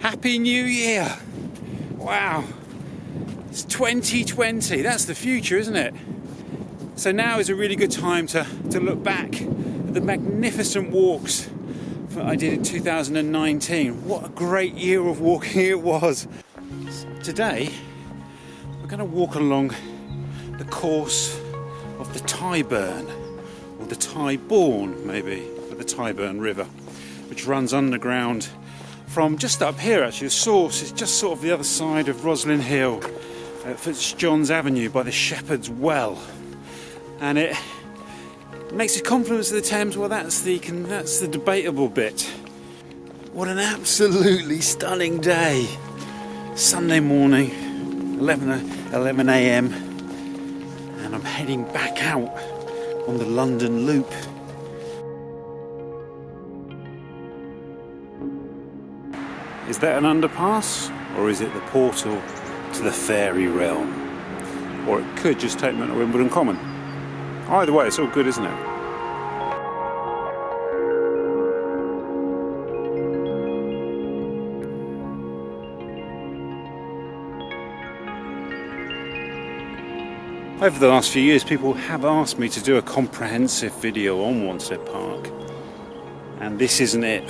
Happy New Year! Wow, it's 2020, that's the future, isn't it? So now is a really good time to look back at the magnificent walks that I did in 2019. What a great year of walking it was. Today, we're going to walk along the course of the Tyburn, or the Tyburn maybe, of the Tyburn River, which runs underground from just up here actually. The source is just sort of the other side of Roslyn Hill at Fitzjohn's Avenue by the Shepherd's Well. And it makes a confluence of the Thames. Well, that's the debatable bit. What an absolutely stunning day. Sunday morning, 11 a.m. and I'm heading back out on the London Loop. Is that an underpass, or is it the portal to the fairy realm? Or it could just take me to Wimbledon Common. Either way, it's all good, isn't it? Over the last few years, people have asked me to do a comprehensive video on Wanstead Park, and this isn't it.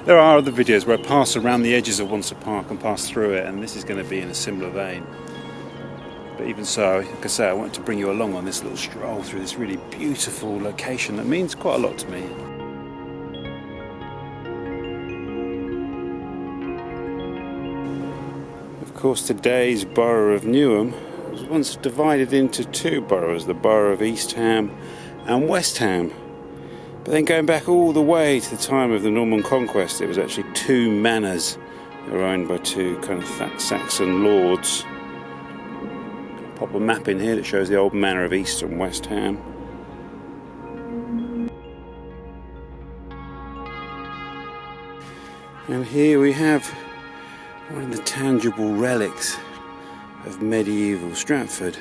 There are other videos where I pass around the edges of Wanstead Park and pass through it, and this is going to be in a similar vein. But even so, like I say, I wanted to bring you along on this little stroll through this really beautiful location that means quite a lot to me. Of course, today's borough of Newham was once divided into two boroughs, the borough of East Ham and West Ham. But then going back all the way to the time of the Norman Conquest, it was actually two manors that were owned by two kind of Saxon lords. I'll pop a map in here that shows the old manor of East and West Ham. And here we have one of the tangible relics of medieval Stratford.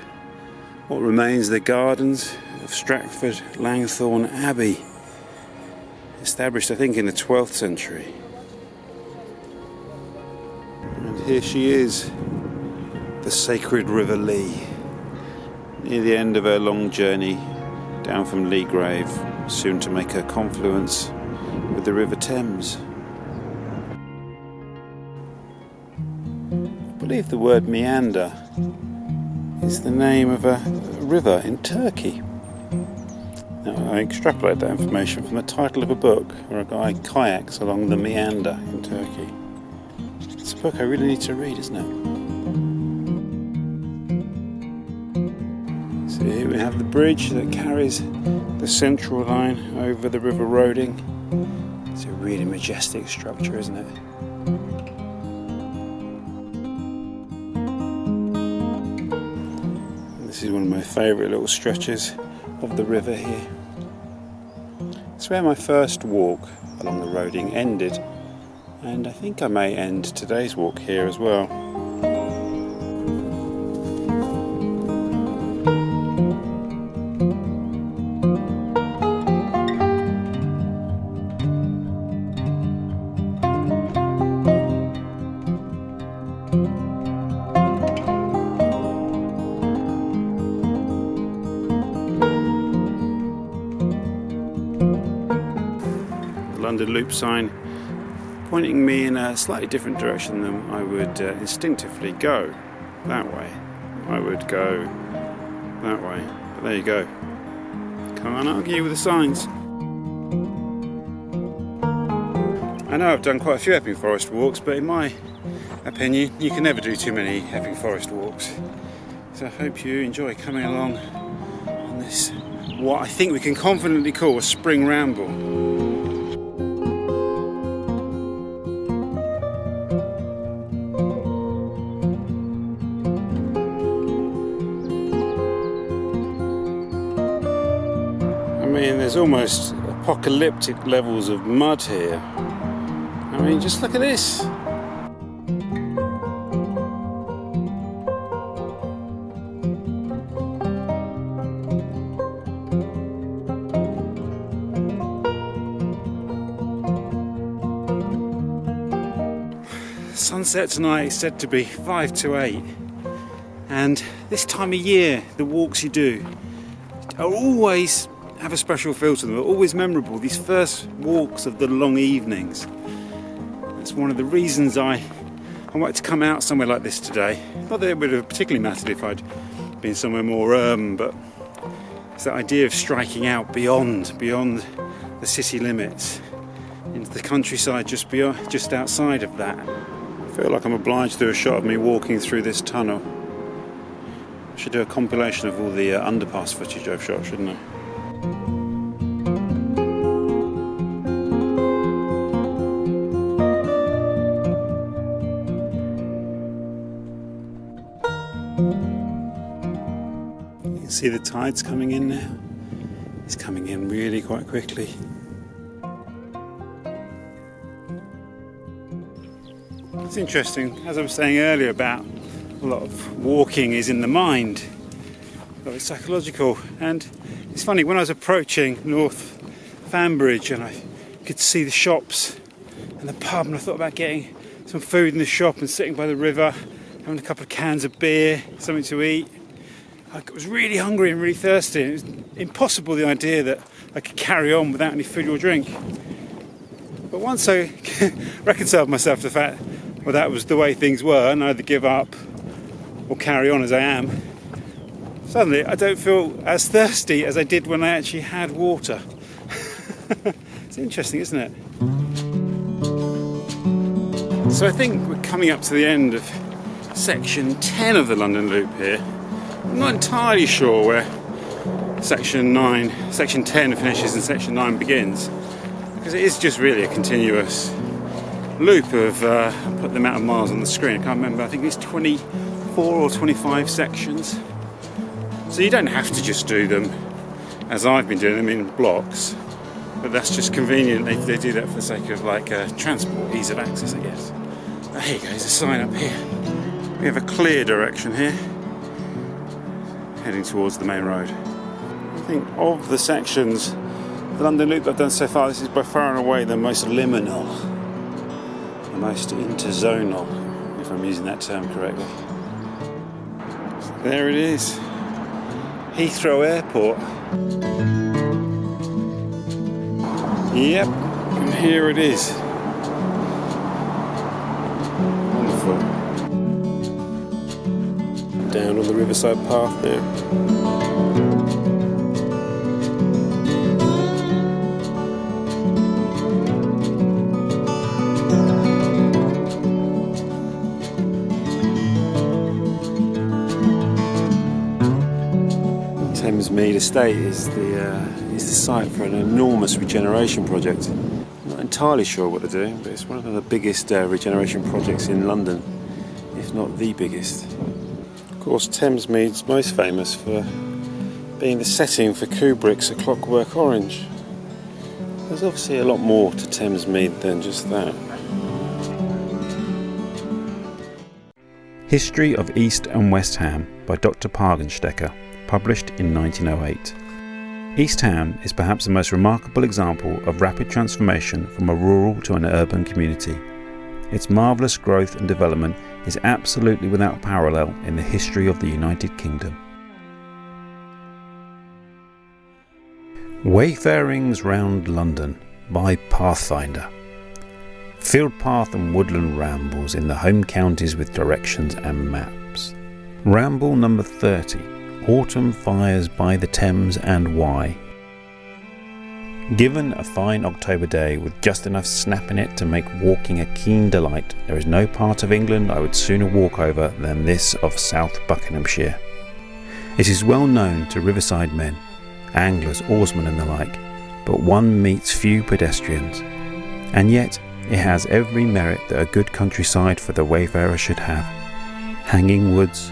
What remains of the gardens of Stratford Langthorne Abbey, established I think in the 12th century. And here she is, the sacred River Lee, near the end of her long journey down from Leagrave, soon to make her confluence with the River Thames. I believe the word meander is the name of a river in Turkey. Now, I extrapolate that information from the title of a book where a guy kayaks along the meander in Turkey. It's a book I really need to read, isn't it? So here we have the bridge that carries the central line over the River Roding. It's a really majestic structure, isn't it? This is one of my favourite little stretches of the river here. It's where my first walk along the Roding ended, and I think I may end today's walk here as well. London Loop sign pointing me in a slightly different direction than I would instinctively go. That way. I would go that way. But there you go. Can't argue with the signs. I know I've done quite a few Epping Forest walks, but in my opinion, you can never do too many Epping Forest walks. So I hope you enjoy coming along on this, what I think we can confidently call a spring ramble. I mean, there's almost apocalyptic levels of mud here. I mean, just look at this. Sunset tonight is said to be 5 to 8, and this time of year the walks you do are always have a special feel to them. They're always memorable, these first walks of the long evenings. That's one of the reasons I wanted to come out somewhere like this today. Not that it would have particularly mattered if I'd been somewhere more urban, but it's that idea of striking out beyond the city limits into the countryside just outside of that. I feel like I'm obliged to do a shot of me walking through this tunnel. I should do a compilation of all the underpass footage I've shot, shouldn't I? You can see the tide's coming in now. It's coming in really quite quickly. It's interesting, as I was saying earlier, about a lot of walking is in the mind. It's psychological, and it's funny, when I was approaching North Fanbridge and I could see the shops and the pub, and I thought about getting some food in the shop and sitting by the river, having a couple of cans of beer, something to eat. I was really hungry and really thirsty. It was impossible, the idea that I could carry on without any food or drink. But once I reconciled myself to the fact, well, that was the way things were, and either give up or carry on as I am, suddenly I don't feel as thirsty as I did when I actually had water. It's interesting, isn't it? So I think we're coming up to the end of section 10 of the London Loop here. I'm not entirely sure where section 10 finishes and section 9 begins, because it is just really a continuous loop of, I'll put the amount of miles on the screen, I can't remember, I think it's 24 or 25 sections. So you don't have to just do them as I've been doing them in blocks, but that's just convenient. They do that for the sake of transport, ease of access, I guess. Oh, here you go, there's a sign up here. We have a clear direction here, heading towards the main road. I think of the sections, the London Loop I've done so far, this is by far and away the most liminal, the most interzonal, if I'm using that term correctly. So there it is, Heathrow Airport. Yep, and here it is. Wonderful. Down on the riverside path there. Thamesmead Estate is the site for an enormous regeneration project. I'm not entirely sure what they're doing, but it's one of the biggest regeneration projects in London, if not the biggest. Of course, Thamesmead's most famous for being the setting for Kubrick's A Clockwork Orange. There's obviously a lot more to Thamesmead than just that. History of East and West Ham by Dr. Pargenstecker, published in 1908. East Ham is perhaps the most remarkable example of rapid transformation from a rural to an urban community. Its marvellous growth and development is absolutely without parallel in the history of the United Kingdom. Wayfarings round London by Pathfinder. Field path and woodland rambles in the home counties with directions and maps. Ramble number 30. Autumn fires by the Thames and why. Given a fine October day with just enough snap in it to make walking a keen delight, there is no part of England I would sooner walk over than this of South Buckinghamshire. It is well known to riverside men, anglers, oarsmen and the like, but one meets few pedestrians, and yet it has every merit that a good countryside for the wayfarer should have. Hanging woods,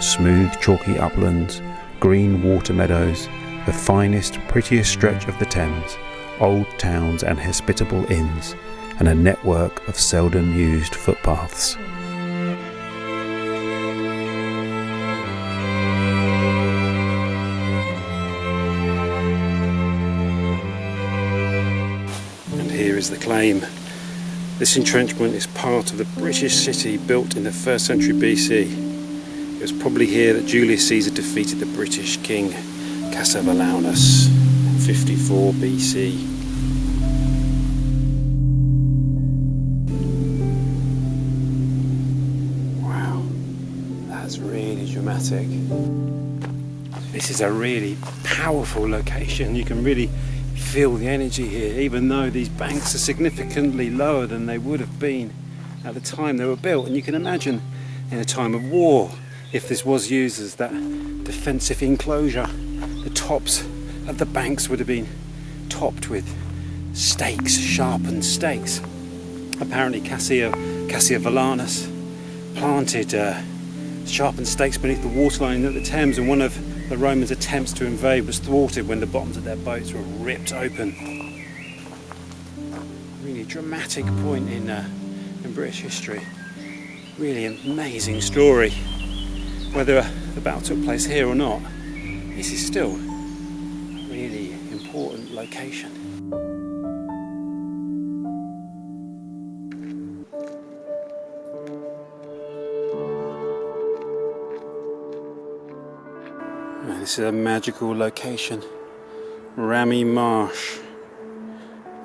smooth chalky uplands, green water meadows, the finest, prettiest stretch of the Thames, old towns and hospitable inns, and a network of seldom used footpaths. And here is the claim This entrenchment is part of the British city built in the 1st century BC. It was probably here that Julius Caesar defeated the British king Cassivellaunus in 54 BC. Wow, that's really dramatic. This is a really powerful location. You can really feel the energy here, even though these banks are significantly lower than they would have been at the time they were built. And you can imagine in a time of war, if this was used as that defensive enclosure, the tops of the banks would have been topped with stakes, sharpened stakes. Apparently Cassivellaunus planted sharpened stakes beneath the waterline at the Thames, and one of the Romans' attempts to invade was thwarted when the bottoms of their boats were ripped open. Really dramatic point in British history. Really amazing story. Whether the battle took place here or not, this is still a really important location. This is a magical location, Rammy Marsh,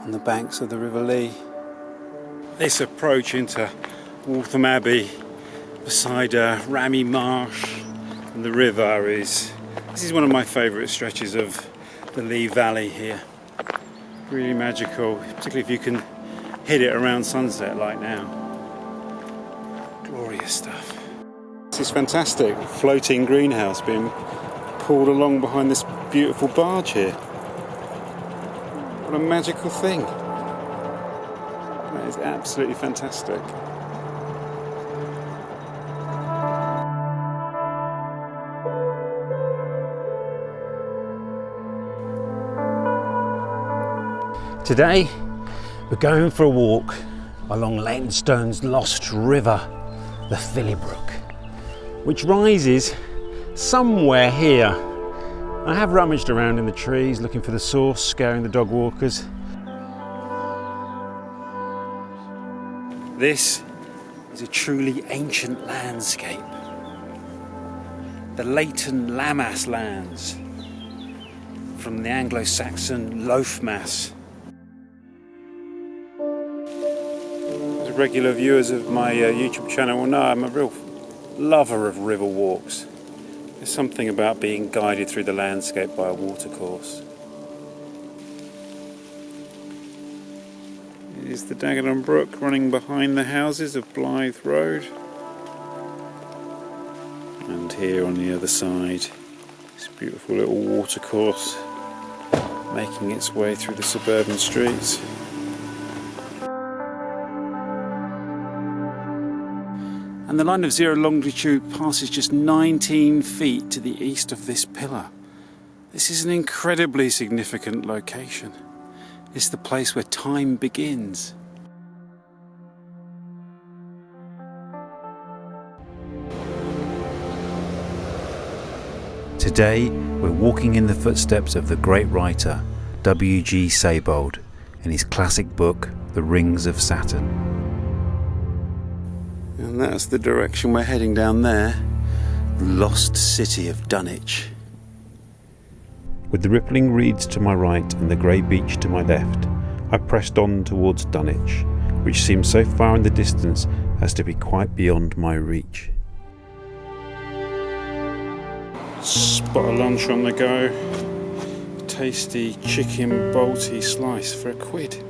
on the banks of the River Lee. This approach into Waltham Abbey beside Rammy Marsh and the river this is one of my favourite stretches of the Lee Valley here. Really magical, particularly if you can hit it around sunset like now. Glorious stuff. This is fantastic, floating greenhouse being pulled along behind this beautiful barge here. What a magical thing. That is absolutely fantastic. Today we're going for a walk along Leytonstone's lost river, the Philley Brook, which rises somewhere here. I have rummaged around in the trees looking for the source, scaring the dog walkers. This is a truly ancient landscape. The Leighton Lammas lands from the Anglo-Saxon Loafmas. As regular viewers of my YouTube channel will know, I'm a real lover of river walks. There's something about being guided through the landscape by a watercourse. It is the Dagenham Brook running behind the houses of Blythe Road. And here on the other side, this beautiful little watercourse making its way through the suburban streets. And the line of zero longitude passes just 19 feet to the east of this pillar. This is an incredibly significant location. It's the place where time begins. Today, we're walking in the footsteps of the great writer W.G. Sebald in his classic book, The Rings of Saturn. And that's the direction we're heading down there, the lost city of Dunwich. With the rippling reeds to my right and the grey beach to my left, I pressed on towards Dunwich, which seemed so far in the distance as to be quite beyond my reach. Spot of lunch on the go. Tasty chicken bolty slice for £1.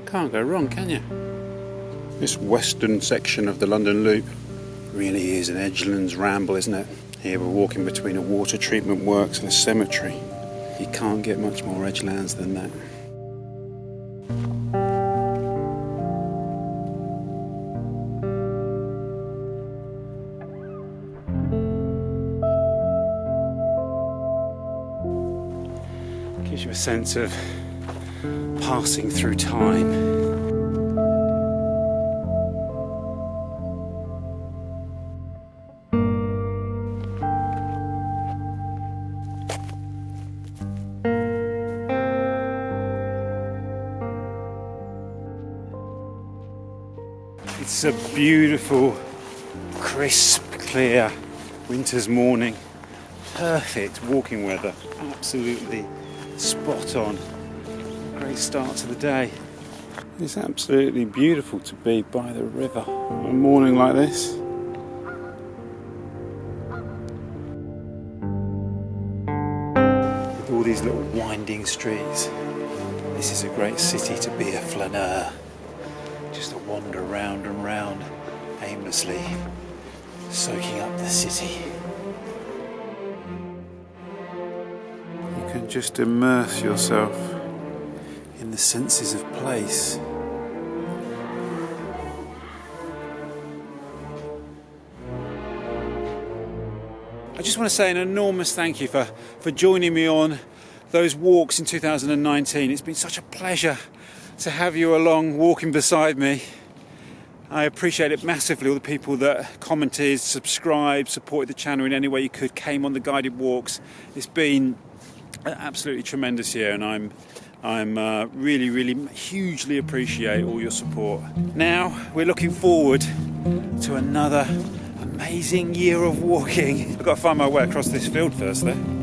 Can't go wrong, can you? This western section of the London Loop really is an Edgelands ramble, isn't it? Here we're walking between a water treatment works and a cemetery. You can't get much more Edgelands than that. Gives you a sense of passing through time. It's a beautiful, crisp, clear winter's morning. Perfect walking weather, absolutely spot on. Great start to the day. It's absolutely beautiful to be by the river on a morning like this. With all these little winding streets, this is a great city to be a flaneur. Just to wander round and round aimlessly, soaking up the city. You can just immerse yourself in the senses of place. I just want to say an enormous thank you for joining me on those walks in 2019. It's been such a pleasure to have you along walking beside me. I appreciate it massively, all the people that commented, subscribed, supported the channel in any way you could, came on the guided walks. It's been an absolutely tremendous year, and I'm really hugely appreciate all your support. Now we're looking forward to another amazing year of walking. I've got to find my way across this field first though.